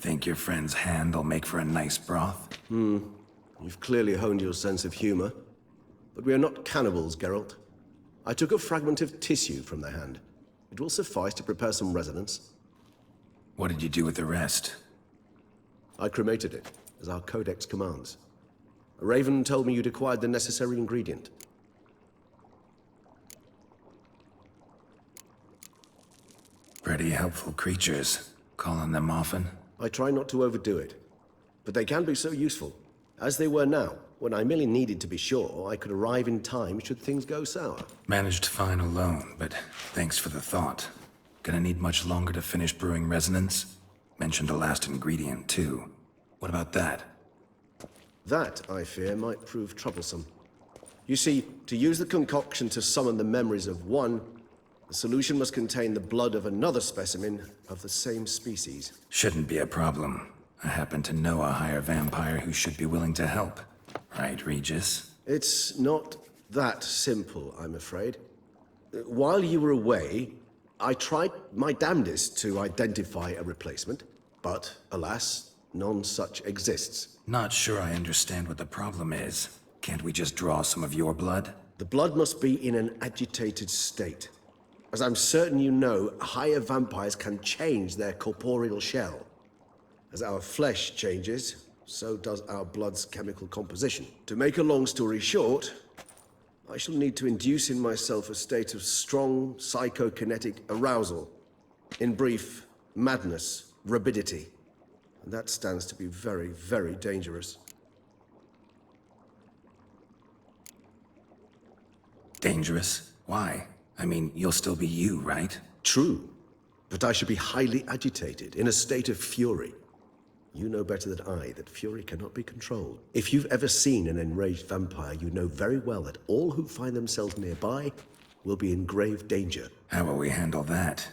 Think your friend's hand will make for a nice broth? You've clearly honed your sense of humor. But we are not cannibals, Geralt. I took a fragment of tissue from their hand. It will suffice to prepare some resonance. What did you do with the rest? I cremated it, as our codex commands. A raven told me you'd acquired the necessary ingredient. Pretty helpful creatures. Calling them often? I try not to overdo it, but they can be so useful, as they were now, when I merely needed to be sure I could arrive in time should things go sour. Managed fine alone, but thanks for the thought. Gonna need much longer to finish brewing resonance? Mentioned a last ingredient, too. What about that? That, I fear, might prove troublesome. You see, to use the concoction to summon the memories of one, the solution must contain the blood of another specimen of the same species. Shouldn't be a problem. I happen to know a higher vampire who should be willing to help. Right, Regis? It's not that simple, I'm afraid. While you were away, I tried my damnedest to identify a replacement, but alas, none such exists. Not sure I understand what the problem is. Can't we just draw some of your blood? The blood must be in an agitated state. As I'm certain you know, higher vampires can change their corporeal shell. As our flesh changes, so does our blood's chemical composition. To make a long story short, I shall need to induce in myself a state of strong psychokinetic arousal. In brief, madness, rabidity. And that stands to be very, very dangerous. Dangerous? Why? I mean, you'll still be you, right? True, but I should be highly agitated, in a state of fury. You know better than I that fury cannot be controlled. If you've ever seen an enraged vampire, you know very well that all who find themselves nearby will be in grave danger. How will we handle that?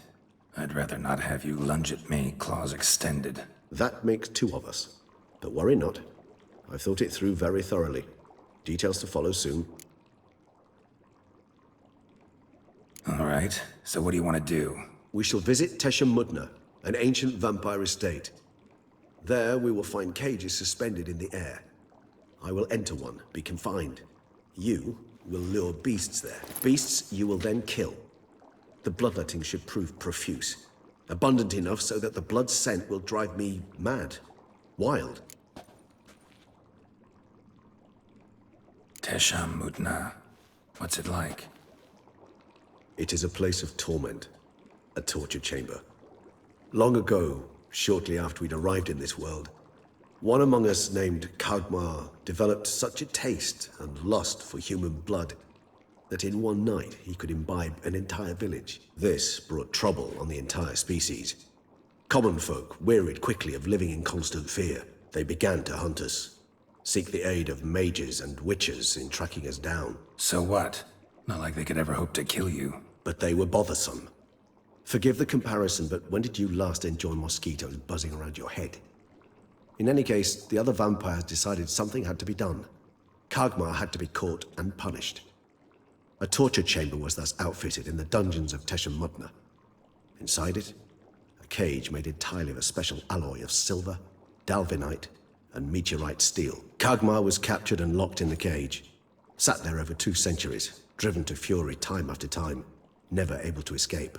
I'd rather not have you lunge at me, claws extended. That makes two of us. But worry not. I've thought it through very thoroughly. Details to follow soon. All right, so what do you want to do? We shall visit Tesha Mudna, an ancient vampire estate. There we will find cages suspended in the air. I will enter one, be confined. You will lure beasts there. Beasts you will then kill. The bloodletting should prove profuse. Abundant enough so that the blood scent will drive me mad. Wild. Tesha Mudna. What's it like? It is a place of torment. A torture chamber. Long ago, shortly after we'd arrived in this world, one among us named Kagmar developed such a taste and lust for human blood that in one night he could imbibe an entire village. This brought trouble on the entire species. Common folk wearied quickly of living in constant fear. They began to hunt us, seek the aid of mages and witches in tracking us down. So what? Not like they could ever hope to kill you. But they were bothersome. Forgive the comparison, but when did you last enjoy mosquitoes buzzing around your head? In any case, the other vampires decided something had to be done. Kagmar had to be caught and punished. A torture chamber was thus outfitted in the dungeons of Tesha Mudna. Inside it, a cage made entirely of a special alloy of silver, dalvinite, and meteorite steel. Kagmar was captured and locked in the cage. Sat there over 2 centuries, driven to fury time after time, never able to escape.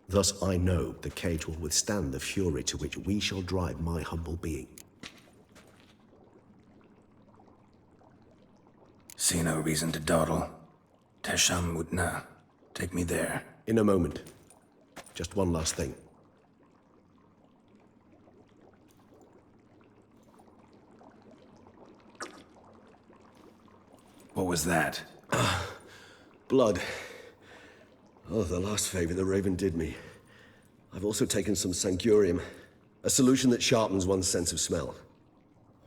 Thus I know the cage will withstand the fury to which we shall drive my humble being. See no reason to dawdle. Tesha Mudna. Take me there. In a moment. Just one last thing. What was that? Blood. Oh, the last favor the Raven did me. I've also taken some Sangurium, a solution that sharpens one's sense of smell.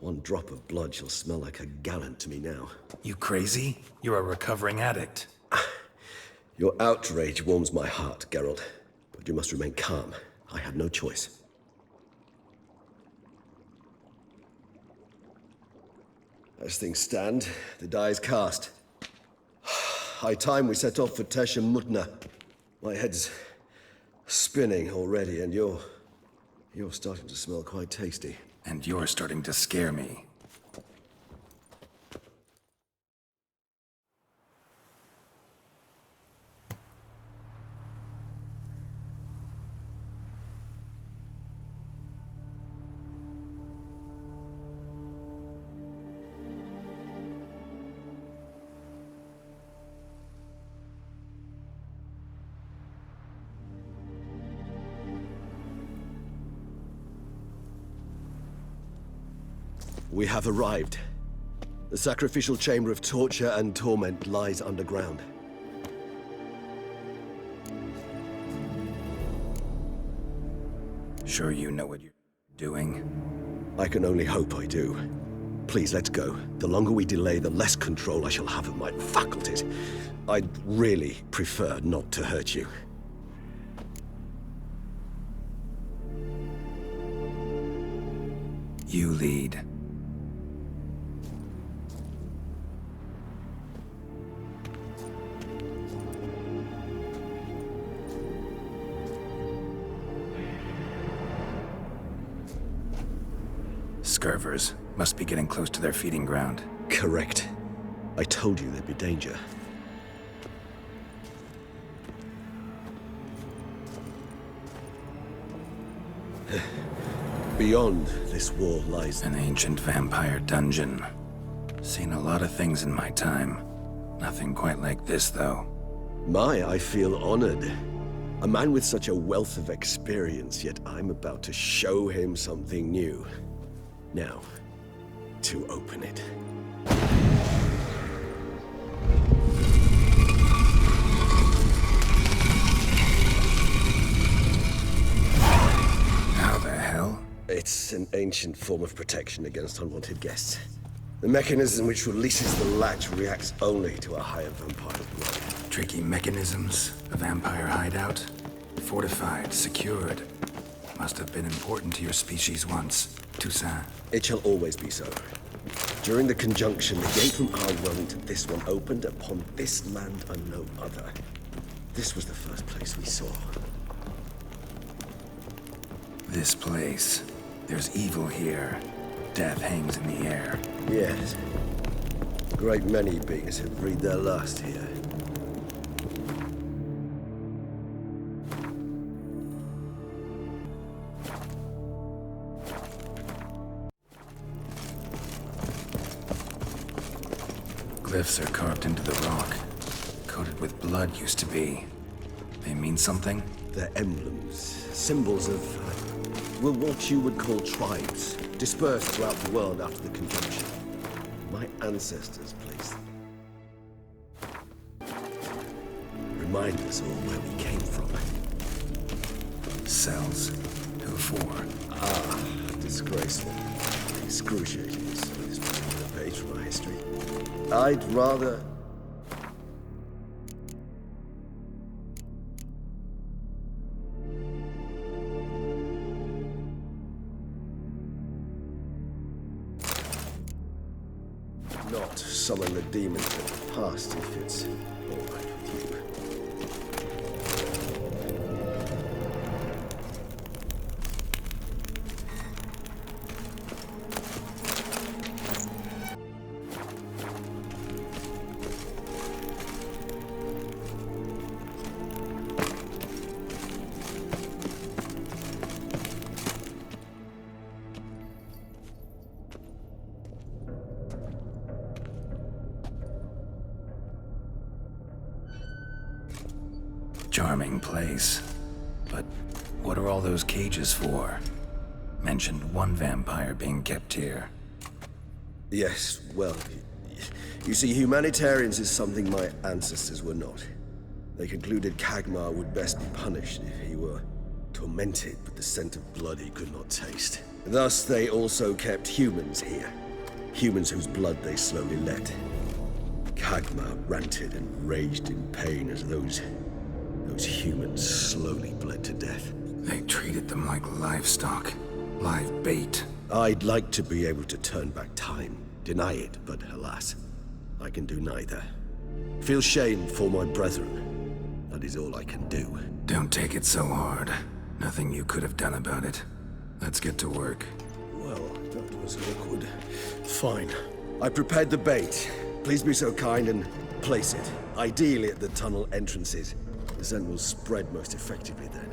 One drop of blood shall smell like a gallon to me now. You crazy? You're a recovering addict. Your outrage warms my heart, Geralt. But you must remain calm. I had no choice. As things stand, the die is cast. High time we set off for Tesha Mudna. My head's spinning already, and you're You're starting to smell quite tasty. And you're starting to scare me. We have arrived. The sacrificial chamber of torture and torment lies underground. Sure you know what you're doing? I can only hope I do. Please, let's go. The longer we delay, the less control I shall have of my faculties. I'd really prefer not to hurt you. You lead. Scurvers must be getting close to their feeding ground. Correct. I told you there'd be danger. Beyond this wall lies An ancient vampire dungeon. Seen a lot of things in my time. Nothing quite like this, though. I feel honored. A man with such a wealth of experience, yet I'm about to show him something new. Now, to open it. How the hell? It's an ancient form of protection against unwanted guests. The mechanism which releases the latch reacts only to a higher vampire blood. Tricky mechanisms, a vampire hideout. Fortified, secured. Must have been important to your species once, Toussaint. It shall always be so. During the conjunction, the gate from our realm to this one opened upon this land and no other. This was the first place we saw. This place. There's evil here. Death hangs in the air. Yes. A great many beings have breathed their last here. Glyphs are carved into the rock. Coated with blood used to be. They mean something? They're emblems, symbols of, well, what you would call tribes, dispersed throughout the world after the conjunction. My ancestors placed them. Remind us all where we came from. Cells. Who for? Disgraceful. Excruciating. So this must be a page from our history. I'd rather... not summon the demons of the past if it's all right with you. Charming place. But what are all those cages for? Mentioned one vampire being kept here. Yes, well, you see, humanitarians is something my ancestors were not. They concluded Kagmar would best be punished if he were tormented with the scent of blood he could not taste. Thus, they also kept humans here. Humans whose blood they slowly let. Kagmar ranted and raged in pain as those humans slowly bled to death. They treated them like livestock. Live bait. I'd like to be able to turn back time, deny it, but alas, I can do neither. Feel shame for my brethren. That is all I can do. Don't take it so hard. Nothing you could have done about it. Let's get to work. Well, that was awkward. Fine. I prepared the bait. Please be so kind and place it. Ideally at the tunnel entrances. The scent will spread most effectively then.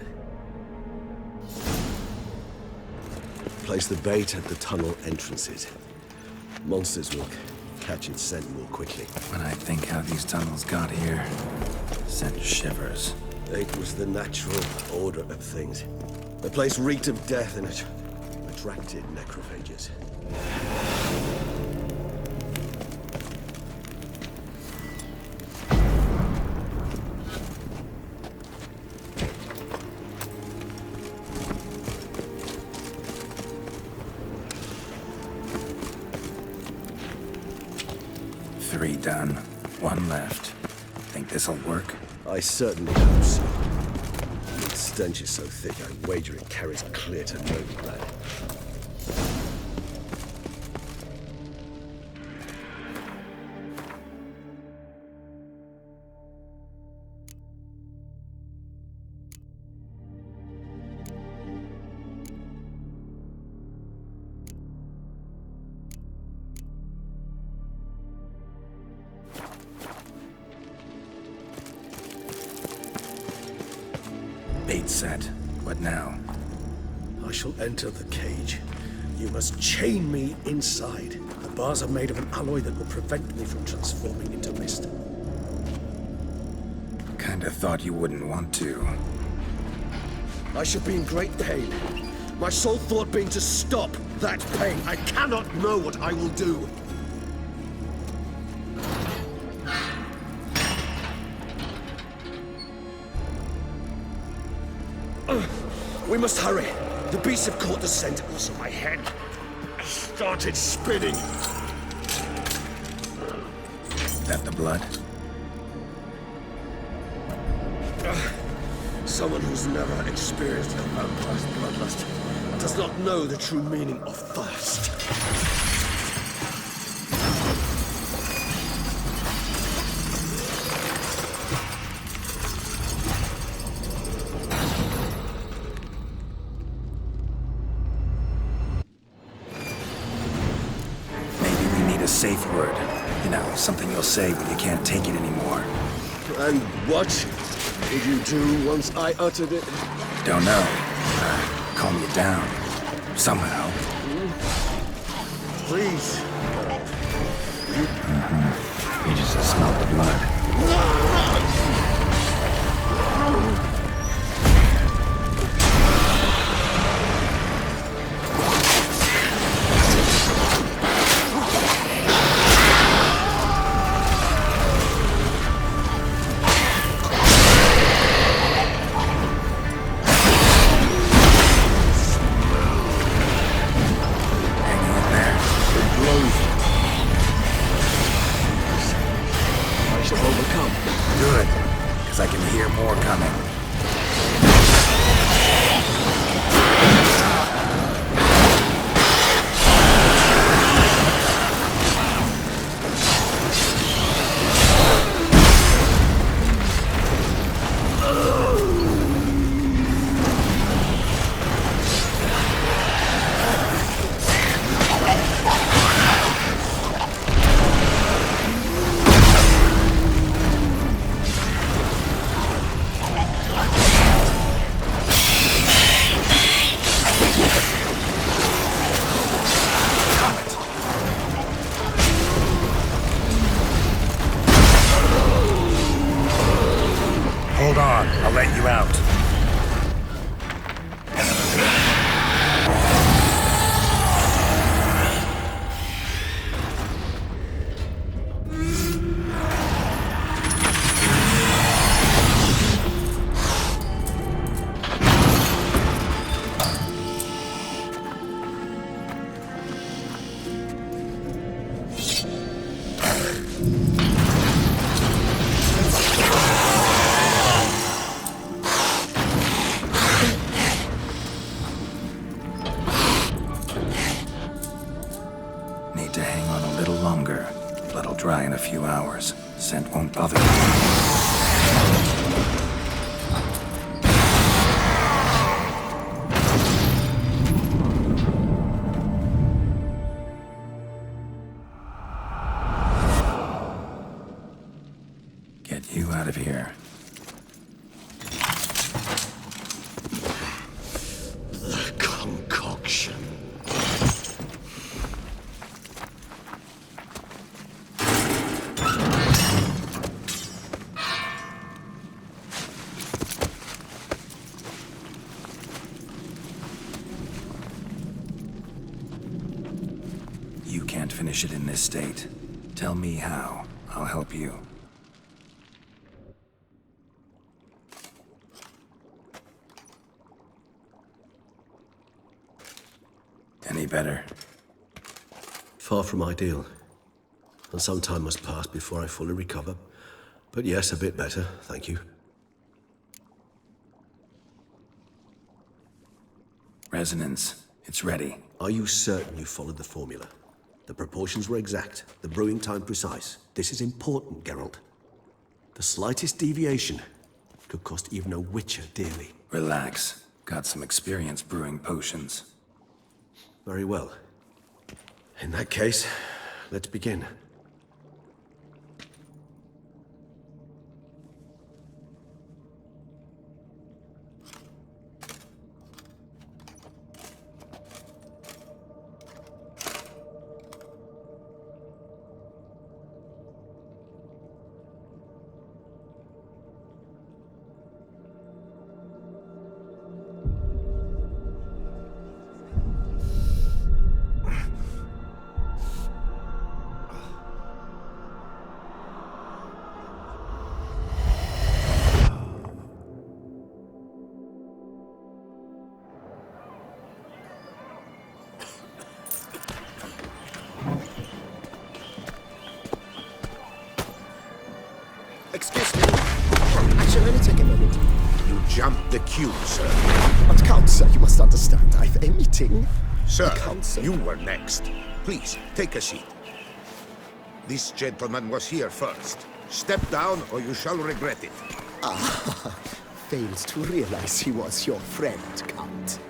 Place the bait at the tunnel entrances. Monsters will catch its scent more quickly. When I think how these tunnels got here, sent shivers. It was the natural order of things. The place reeked of death and it attracted necrophages. Three done. One left. Think this'll work? I certainly hope so. The stench is so thick, I wager it carries clear to Novigrad. Bait set. What now? I shall enter the cage. You must chain me inside. The bars are made of an alloy that will prevent me from transforming into mist. Kinda thought you wouldn't want to. I should be in great pain. My sole thought being to stop that pain. I cannot know what I will do. We must hurry. The beasts have caught the scent. Also, my head started spinning. That the blood? Someone who's never experienced a vampire's bloodlust does not know the true meaning of thirst. Safe word. You know, something you'll say when you can't take it anymore. And what did you do once I uttered it? Don't know. Calm you down. Somehow. Please. You just smell the blood. Good, because I can hear more coming. Hold on, I'll let you out. Need to hang on a little longer. Blood'll dry in a few hours. Scent won't bother you. finish it in this state. Tell me how. I'll help you. Any better? Far from ideal. And some time must pass before I fully recover. But yes, a bit better, thank you. Resonance. It's ready. Are you certain you followed the formula? The proportions were exact, the brewing time precise. This is important, Geralt. The slightest deviation could cost even a Witcher dearly. Relax. Got some experience brewing potions. Very well. In that case, let's begin. Excuse me. Actually, let me take a moment. You jumped the queue, sir. But Count, sir, you must understand. I've a meeting. Sir, Count, sir. you were next. Please, take a seat. This gentleman was here first. Step down or you shall regret it. Fails to realize he was your friend, Count.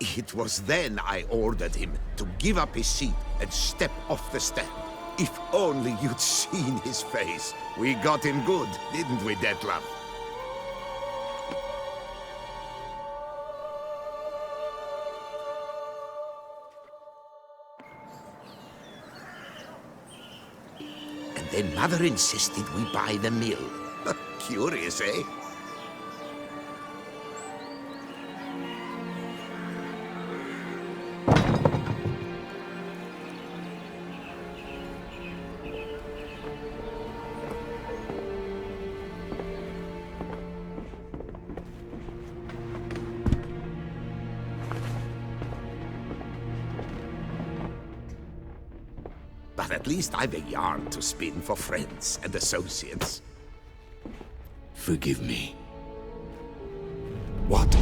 It was then I ordered him to give up his seat and step off the stand. If only you'd seen his face. We got him good, didn't we, Detlef? And then Mother insisted we buy the mill. Curious, eh? But at least I've a yarn to spin for friends and associates. Forgive me. What?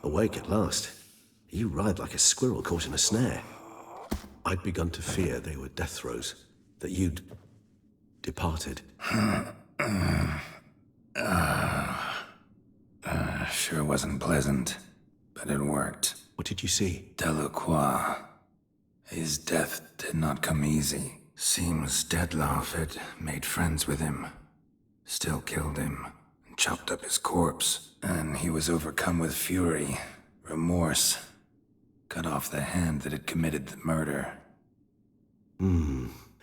Awake at last. You writhed like a squirrel caught in a snare. I'd begun to fear they were death throes, that you'd departed. Sure wasn't pleasant, but it worked. What did you see? Delacroix. His death did not come easy. Seems Dettlaff had made friends with him. Still killed him, and chopped up his corpse. And he was overcome with fury, remorse. Cut off the hand that had committed the murder.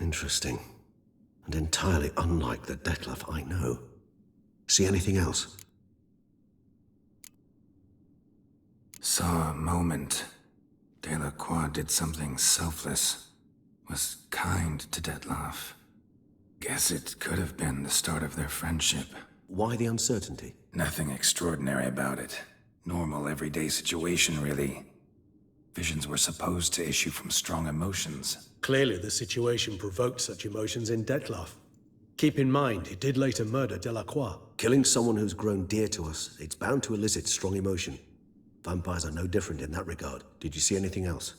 Interesting. And entirely unlike the Dettlaff I know. See anything else? Saw a moment. Delacroix did something selfless. Was kind to Dettlaff. Guess it could have been the start of their friendship. Why the uncertainty? Nothing extraordinary about it. Normal, everyday situation, really. Visions were supposed to issue from strong emotions. Clearly, the situation provoked such emotions in Dettlaff. Keep in mind, he did later murder Delacroix. Killing someone who's grown dear to us, it's bound to elicit strong emotion. Vampires are no different in that regard. Did you see anything else?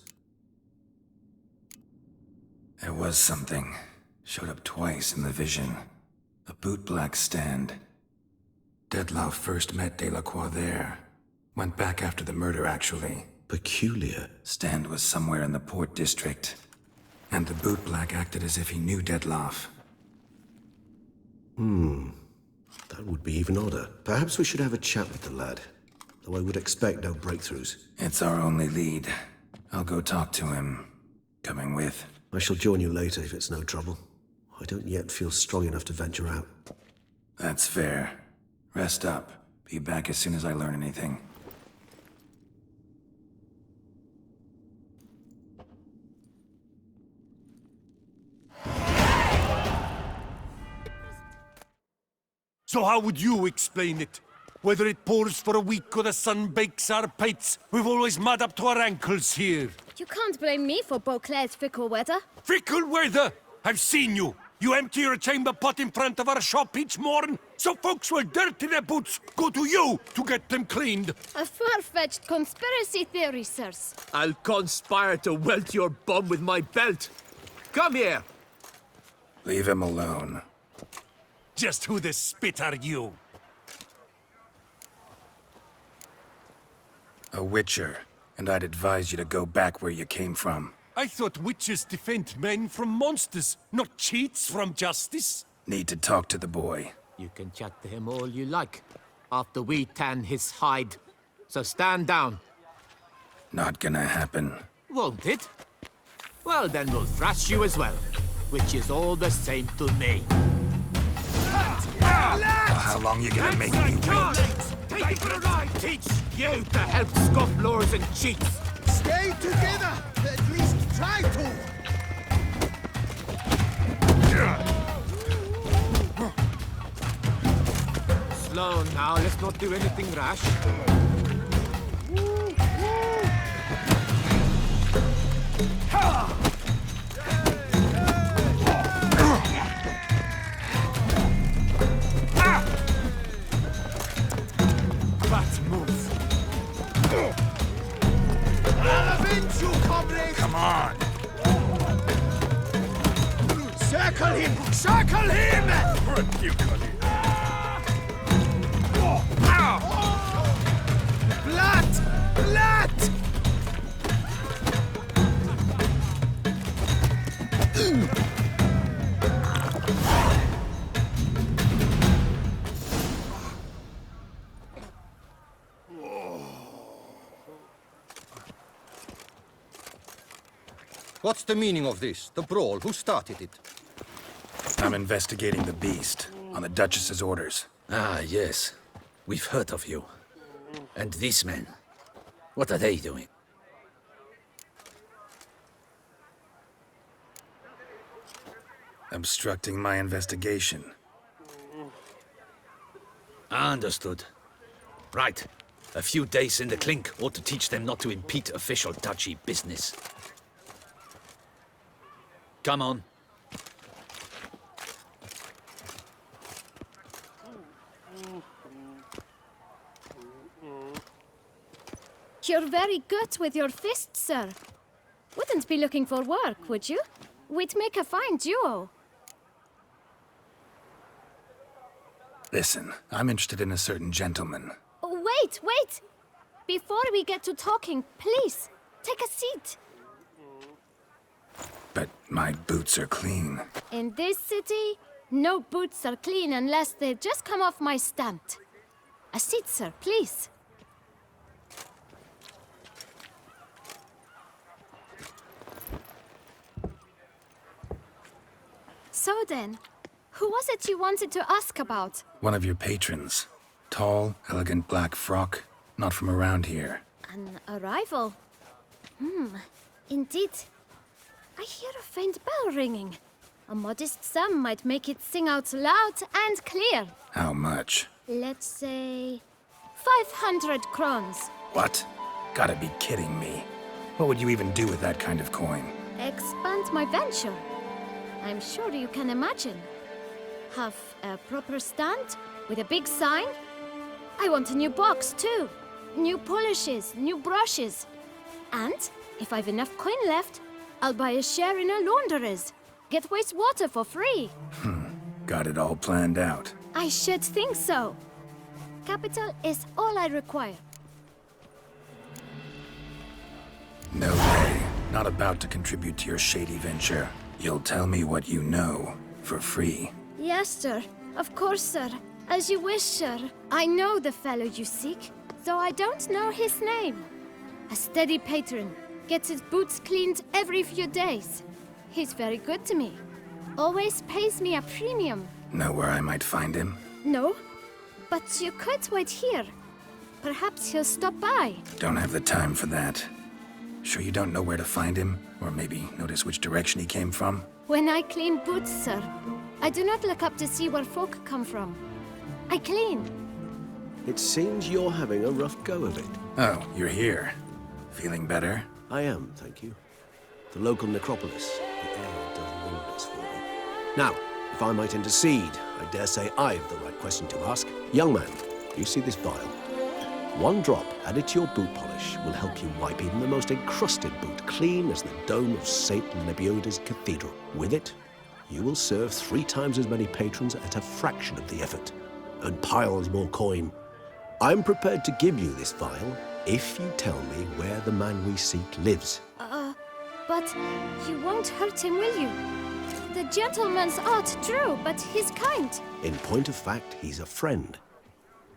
There was something. Showed up twice in the vision. A bootblack stand. Dettlaff first met Delacroix there. Went back after the murder, actually. Peculiar. Stand was somewhere in the Port District. And the bootblack acted as if he knew Dettlaff. That would be even odder. Perhaps we should have a chat with the lad. Though I would expect no breakthroughs. It's our only lead. I'll go talk to him. Coming with. I shall join you later if it's no trouble. I don't yet feel strong enough to venture out. That's fair. Rest up. Be back as soon as I learn anything. So how would you explain it? Whether it pours for a week or the sun bakes our pates, we've always mud up to our ankles here. You can't blame me for Beauclair's fickle weather. Fickle weather! I've seen you. You empty your chamber pot in front of our shop each morn, so folks will dirty their boots, go to you to get them cleaned. A far-fetched conspiracy theory, sirs. I'll conspire to welt your bum with my belt. Come here. Leave him alone. Just who the spit are you? A witcher, and I'd advise you to go back where you came from. I thought witches defend men from monsters, not cheats from justice. Need to talk to the boy. You can chat to him all you like, after we tan his hide. So stand down. Not gonna happen. Won't it? Well, then we'll thrash you as well, which is all the same to me. How long you gonna make me wait? Take it for a ride! Teach you to help scofflaws and cheats! Stay together! At least try to! Slow now, let's not do anything rash. Come on! Circle him! Circle him! Blood! Blood! What's the meaning of this? The brawl? Who started it? I'm investigating the beast, on the Duchess's orders. Ah, yes. We've heard of you. And these men, what are they doing? Obstructing my investigation. Understood. Right. A few days in the clink ought to teach them not to impede official duchy business. Come on. You're very good with your fists, sir. Wouldn't be looking for work, would you? We'd make a fine duo. Listen, I'm interested in a certain gentleman. Oh, wait! Before we get to talking, please, take a seat. But my boots are clean. In this city, no boots are clean unless they just come off my stand. A seat, sir, please. So then, who was it you wanted to ask about? One of your patrons. Tall, elegant black frock. Not from around here. An arrival. Indeed. I hear a faint bell ringing. A modest sum might make it sing out loud and clear. How much? Let's say 500 crowns. What? Gotta be kidding me. What would you even do with that kind of coin? Expand my venture. I'm sure you can imagine. Have a proper stand with a big sign. I want a new box too. New polishes, new brushes. And if I've enough coin left, I'll buy a share in a launderer's. Get wastewater for free. Got it all planned out. I should think so. Capital is all I require. No way. Not about to contribute to your shady venture. You'll tell me what you know, for free. Yes, sir. Of course, sir. As you wish, sir. I know the fellow you seek, though I don't know his name. A steady patron. Gets his boots cleaned every few days. He's very good to me. Always pays me a premium. Know where I might find him? No, but you could wait here. Perhaps he'll stop by. Don't have the time for that. Sure you don't know where to find him? Or maybe notice which direction he came from? When I clean boots, sir, I do not look up to see where folk come from. I clean. It seems you're having a rough go of it. Oh, you're here. Feeling better? I am, thank you. The local necropolis. The air does wonders for me. Now, if I might intercede, I dare say I've the right question to ask. Young man, you see this vial? One drop added to your boot polish will help you wipe even the most encrusted boot clean as the dome of St. Lebioda's cathedral. With it, you will serve 3 times as many patrons at a fraction of the effort, and piles more coin. I'm prepared to give you this vial if you tell me where the man we seek lives. But you won't hurt him, will you? The gentleman's art, true, but he's kind. In point of fact, he's a friend.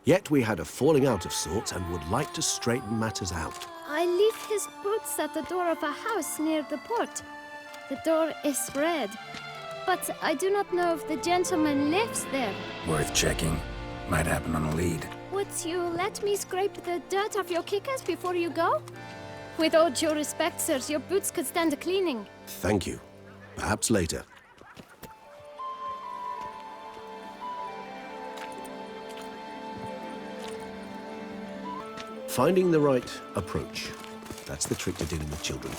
Yet we had a falling out of sorts and would like to straighten matters out. I leave his boots at the door of a house near the port. The door is red, but I do not know if the gentleman lives there. Worth checking. Might happen on a lead. Would you let me scrape the dirt off your kickers before you go? With all due respect, sirs, your boots could stand a cleaning. Thank you. Perhaps later. Finding the right approach. That's the trick to dealing with children.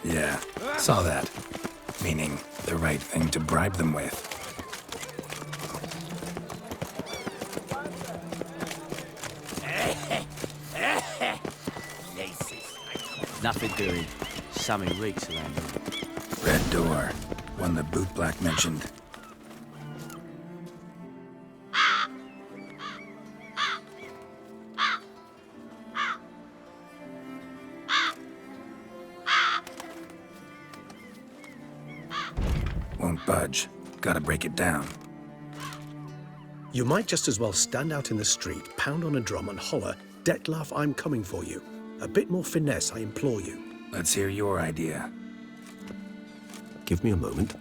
Yeah, saw that. Meaning, the right thing to bribe them with. Nothing doing. Something reeks around here. Red door. One the boot black mentioned. Won't budge. Gotta break it down. You might just as well stand out in the street, pound on a drum and holler, "Dettlaff, I'm coming for you." A bit more finesse, I implore you. Let's hear your idea. Give me a moment.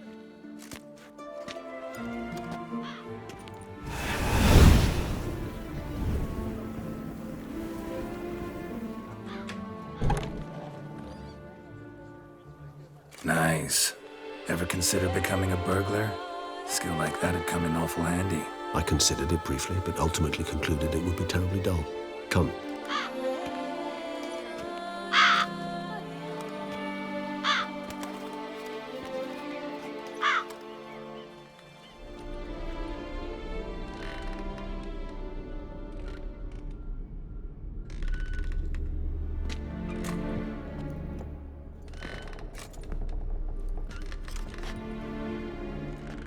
Nice. Ever consider becoming a burglar? Skill like that'd come in awful handy. I considered it briefly, but ultimately concluded it would be terribly dull. Come.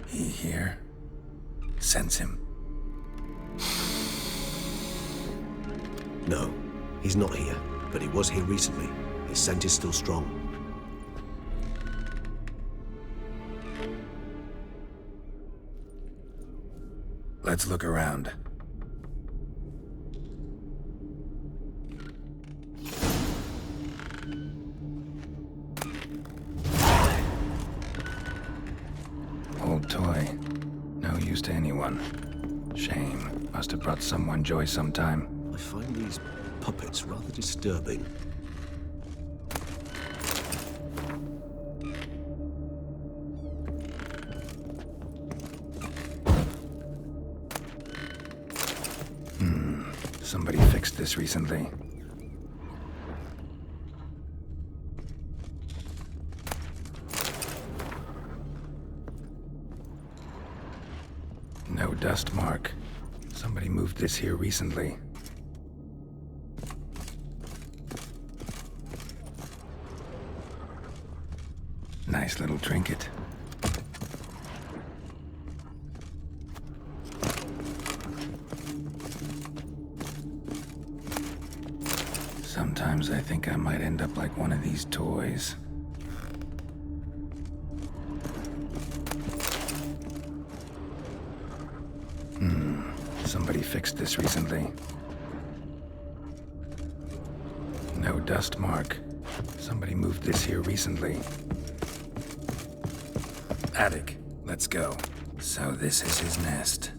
He here? Sense him. No, he's not here, but he was here recently. His scent is still strong. Let's look around. Old toy. No use to anyone. Shame. Must have brought someone joy sometime. I find these puppets rather disturbing. Somebody fixed this recently. No dust mark. Somebody moved this here recently. Nice little trinket. Sometimes I think I might end up like one of these toys. Somebody fixed this recently. No dust mark. Somebody moved this here recently. Attic, let's go. So this is his nest.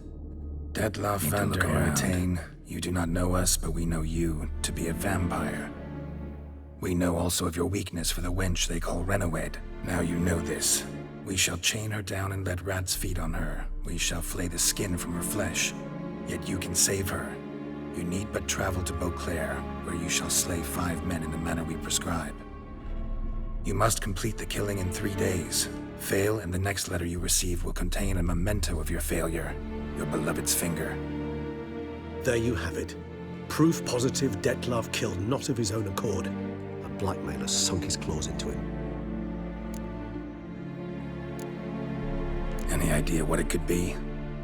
Dettlaff van der Eretain, you do not know us, but we know you to be a vampire. We know also of your weakness for the wench they call Renawed. Now you know this. We shall chain her down and let rats feed on her. We shall flay the skin from her flesh. Yet you can save her. You need but travel to Beauclair, where you shall slay 5 men in the manner we prescribe. You must complete the killing in 3 days. Fail, and the next letter you receive will contain a memento of your failure. Your beloved's finger. There you have it. Proof positive Dettlaff killed not of his own accord. A blackmailer sunk his claws into him. Any idea what it could be?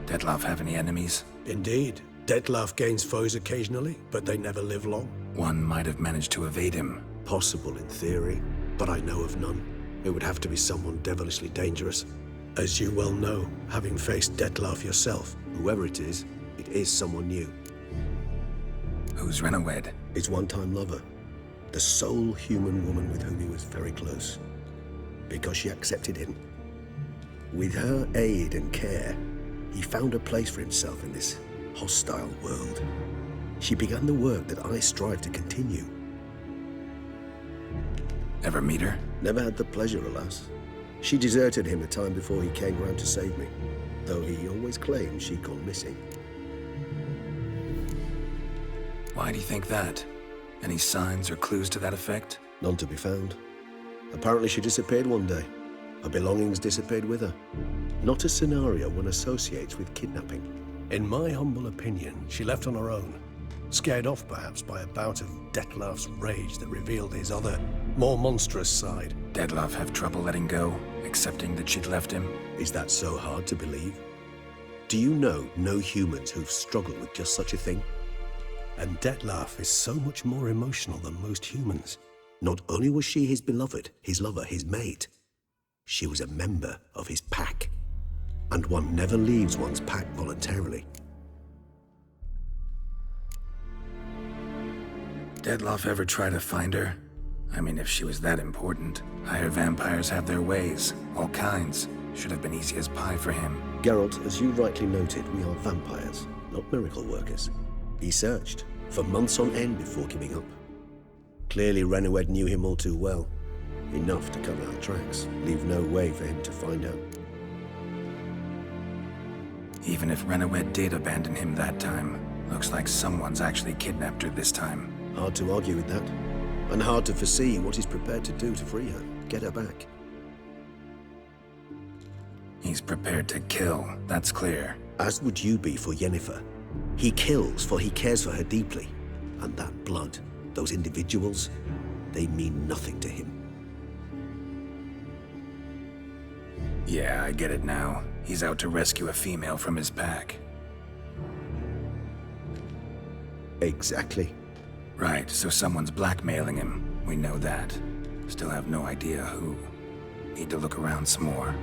Dettlaff have any enemies? Indeed. Dettlaff gains foes occasionally, but they never live long. One might have managed to evade him. Possible in theory, but I know of none. It would have to be someone devilishly dangerous. As you well know, having faced Dettlaff yourself. Whoever it is someone new. Who's Renawed? His one-time lover. The sole human woman with whom he was very close. Because she accepted him. With her aid and care, he found a place for himself in this hostile world. She began the work that I strive to continue. Ever meet her? Never had the pleasure, alas. She deserted him a time before he came round to save me, though he always claimed she'd gone missing. Why do you think that? Any signs or clues to that effect? None to be found. Apparently she disappeared one day. Her belongings disappeared with her. Not a scenario one associates with kidnapping. In my humble opinion, she left on her own. Scared off, perhaps, by a bout of Dettlaff's rage that revealed his other, more monstrous side. Dettlaff have trouble letting go, accepting that she'd left him? Is that so hard to believe? Do you know no humans who've struggled with just such a thing? And Dettlaff is so much more emotional than most humans. Not only was she his beloved, his lover, his mate, she was a member of his pack. And one never leaves one's pack voluntarily. Dettlaff ever try to find her? I mean, if she was that important. Higher vampires have their ways, all kinds. Should have been easy as pie for him. Geralt, as you rightly noted, we are vampires, not miracle workers. He searched for months on end before giving up. Clearly Renawed knew him all too well. Enough to cover our tracks, leave no way for him to find out. Even if Renawed did abandon him that time, looks like someone's actually kidnapped her this time. Hard to argue with that. And hard to foresee what he's prepared to do to free her, get her back. He's prepared to kill, that's clear. As would you be for Yennefer. He kills for he cares for her deeply. And that blood, those individuals, they mean nothing to him. Yeah, I get it now. He's out to rescue a female from his pack. Exactly. Right, so someone's blackmailing him. We know that. Still have no idea who. Need to look around some more.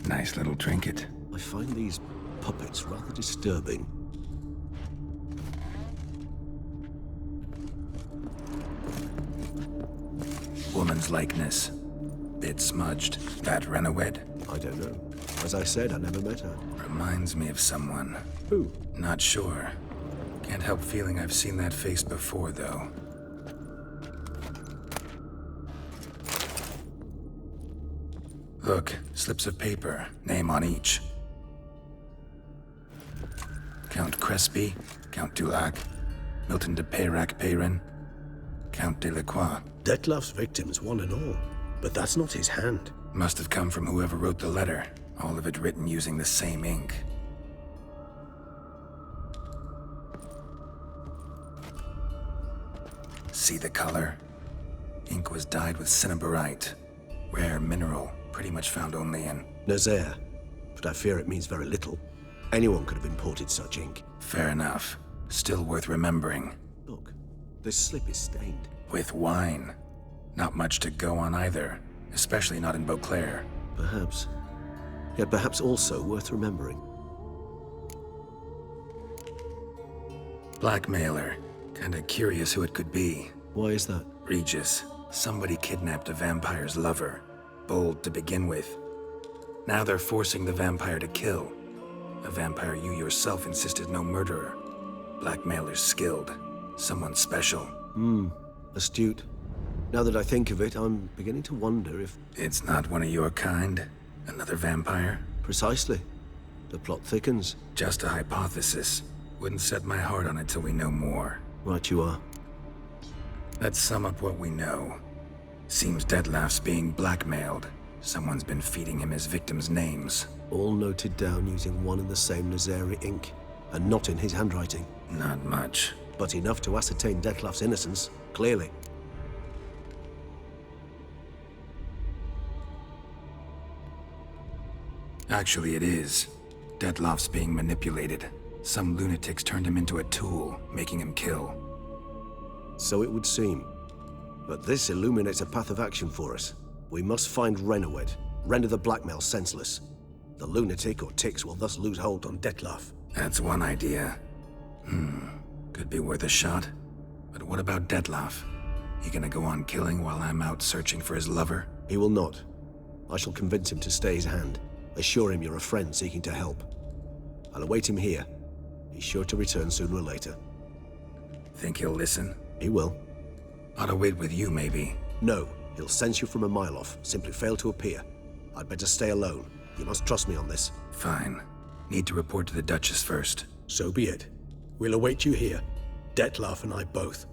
Nice little trinket. I find these puppets rather disturbing. woman's likeness. Bit smudged. That Renowed? I don't know. As I said, I never met her. Reminds me of someone. Who? Not sure. Can't help feeling I've seen that face before, though. Look, slips of paper, name on each. Count Crespi, Count Dulac, Milton de Peyrac-Peyrin, Count Delacroix. Detlef's victims, one and all. But that's not his hand. Must have come from whoever wrote the letter. All of it written using the same ink. See the color? Ink was dyed with cinnabarite. Rare mineral, pretty much found only in... Nazaire. But I fear it means very little. Anyone could have imported such ink. Fair enough. Still worth remembering. Look, this slip is stained. With wine. Not much to go on either. Especially not in Beauclair. Perhaps. Yet perhaps also worth remembering. Blackmailer. Kinda curious who it could be. Why is that? Regis. Somebody kidnapped a vampire's lover. Bold to begin with. Now they're forcing the vampire to kill. A vampire you yourself insisted no murderer. Blackmailer's skilled. Someone special. Astute. Now that I think of it, I'm beginning to wonder if... It's not one of your kind? Another vampire? Precisely. The plot thickens. Just a hypothesis. Wouldn't set my heart on it till we know more. Right you are. Let's sum up what we know. Seems Detlef's being blackmailed. Someone's been feeding him his victims' names. All noted down using one and the same Nazari ink, and not in his handwriting. Not much. But enough to ascertain Detlef's innocence, clearly. Actually, it is. Detlef's being manipulated. Some lunatics turned him into a tool, making him kill. So it would seem. But this illuminates a path of action for us. We must find Renowed, render the blackmail senseless. The lunatic or ticks will thus lose hold on Detlef. That's one idea. Could be worth a shot. But what about Detlef? He gonna go on killing while I'm out searching for his lover? He will not. I shall convince him to stay his hand. Assure him you're a friend seeking to help. I'll await him here. He's sure to return sooner or later. Think he'll listen? He will. Ought to wait with you, maybe. No, he'll sense you from a mile off. Simply fail to appear. I'd better stay alone. You must trust me on this. Fine. Need to report to the Duchess first. So be it. We'll await you here. Detlef and I both.